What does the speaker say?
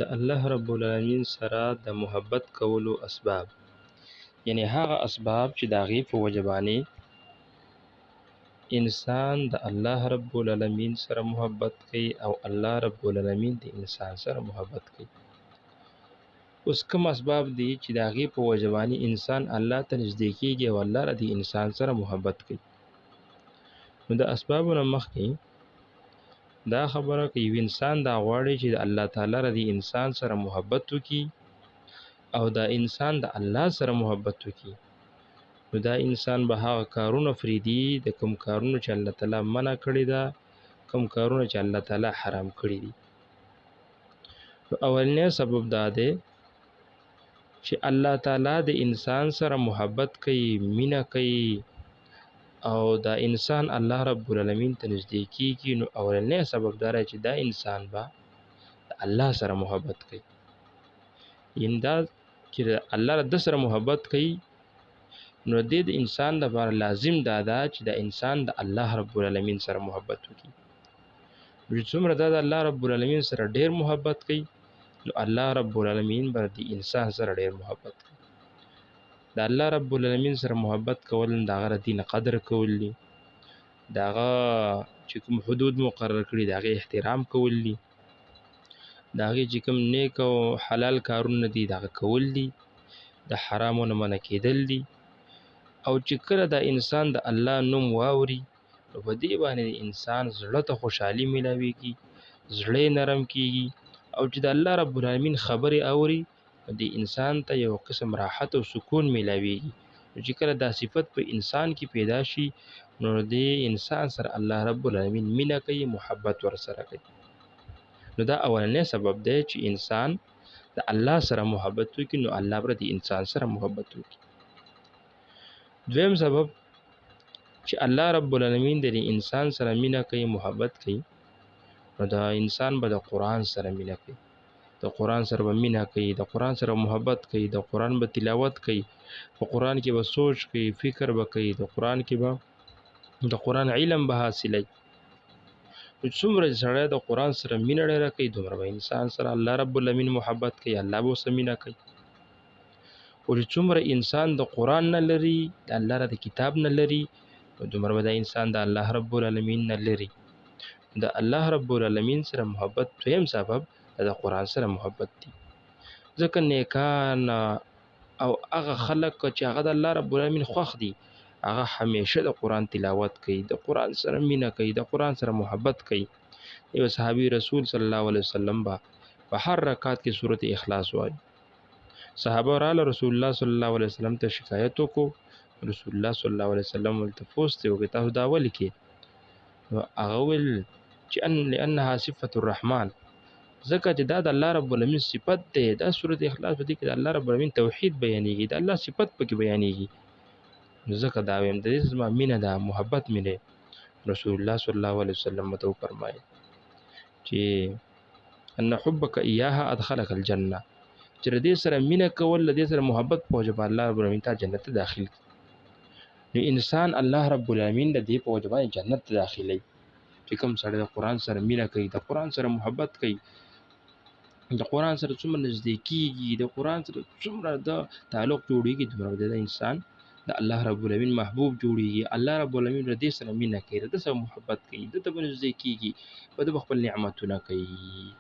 د الله رب العالمین سره د محبت کولو اسباب، یعنی هغه اسباب چې د هغې په وجه باندې انسان د الله رب العالمین سره محبت کوي او الله رب العالمین د انسان سره محبت کوي. اوس کوم اسباب دي چې د هغې په وجه باندې انسان الله ته نږدې کېږي او الله د انسان سره محبت کوي؟ نو د اسبابو نه مخکې دا خبره که یو انسان دا غواړي چې د الله تعالی د انسان سره محبت وکړي او دا انسان د الله سره محبت وکړي، نو دا انسان به هغه کارونه پرېږدي د کوم کارونه چې الله تعالی منع کړي ده، کوم کارونه چې الله تعالی حرام کړي دي. نو اولنی سبب دا دی چې الله تعالی د انسان سره محبت کوي، مینه کوي او دا انسان الله رب العالمین ته نږدې کېږي. نو اولنی سبب دا دی چې دا انسان به د الله سره محبت کوي، یعنې دا چې الله د سره محبت کوي، نو د انسان لپاره لازم دا ده چې د انسان د الله رب العالمین سره محبت وکړي. نو چې څومره دا د الله رب العالمین سره ډېر محبت کوي، نو الله رب العالمین به د انسان سره ډېر محبت کوي. د الله رب العالمین سره محبت کول د هغه د دین قدر کول دي، د هغه چې کوم حدود مقرر کړي د هغې احترام کول دي، د هغې چې کوم نیک او حلال کارونه دي د هغه کول دي، د حرامو نه منع کېدل دي. او چې کله دا انسان د الله نوم واوري، نو په دې باندې د انسان زړه ته خوشحالي میلاویږي، زړه یې نرم کېږي. او چې د الله رب العالمین خبرې اوري، نو د انسان ته یو قسم راحت او سکون میلاویږي. نو چې کله دا صفت په انسان کې پیدا شي، نو د انسان سره الله رب العالمین مینه کوي، محبت ورسره کوي. نو دا اولنی سبب دی چې انسان د الله سره محبت وکړي، نو الله به د انسان سره محبت وکړي. دویم سبب چې الله رب العالمین د انسان سره مینه کوي، محبت کوي، نو دا انسان به د قرآن سره مینه کوي، د قرآن سره به مینه کوي، د قرآن سره محبت کوي، د قرآن به تلاوت کوي، په قرآن کې به سوچ کوي، فکر به کوي، د قرآن کې به د قرآن علم به حاصلوي. نو څومره سړی د قرآن سره مینه ډېره کوي، دومره به انسان سره الله رب العالمین محبت کوي، الله به ورسره مینه کوي. او چې څومره انسان د قرآن نه لري، د الله د کتاب نه لري، نو دومره به دا انسان د الله رب العالمین نه لري. د الله رب العالمین سره محبت دویم سبب د قرآن سره محبت دی. ځکه نیکان او هغه خلک چې هغه د الله رب العالمین خوښ دي، هغه همیشه د قرآن تلاوت کوي، د قرآن سره مینه کوي، د قرآن سره محبت کوي. یو صحابي رسول صلی الله علیه وسلم به په هر رکعت کې سورت اخلاص وایي. صحابه راله رسول الله صلی الله علیه وسلم ته شکایت وکړو، رسول الله صلی الله علیه وسلم ورته پوښتنه وکړه تاسو دا ولې کې؟ نو هغه ویل چې لأنها صفة الرحمن، ځکه چې دا د الله رب العالمین صفت دی. دا سورت اخلاص په دې کې د الله رب العالمین توحید بیانېږي، د الله صفت پکې بیانېږي. نو ځکه دا ویم د دې زما مینه ده، محبت مې دی. رسول الله صلی الله علیه وسلم ته وفرمایل چې ان حبک ایاها ادخلک الجنه، چې د دې سره مینه کول، د دې سره محبت په وجه باندې الله رب العالمین ته جنت ته داخل کړي. نو انسان الله رب العالمین د دې په وجه باندې جنت ته داخلوي. چې کوم سړی د قرآن سره مینه کوي، د قرآن سره محبت کوي، د قرآن سره څومره نږدې کېږي، د قرآن سره څومره د تعلق جوړېږي، دومره د انسان د الله رب العالمین محبوب جوړېږي. الله رب العالمین د دې سره مینه کوي، د ده سره محبت کوي، د ده به نږدې کېږي، په ده به خپل نعمتونه کوي.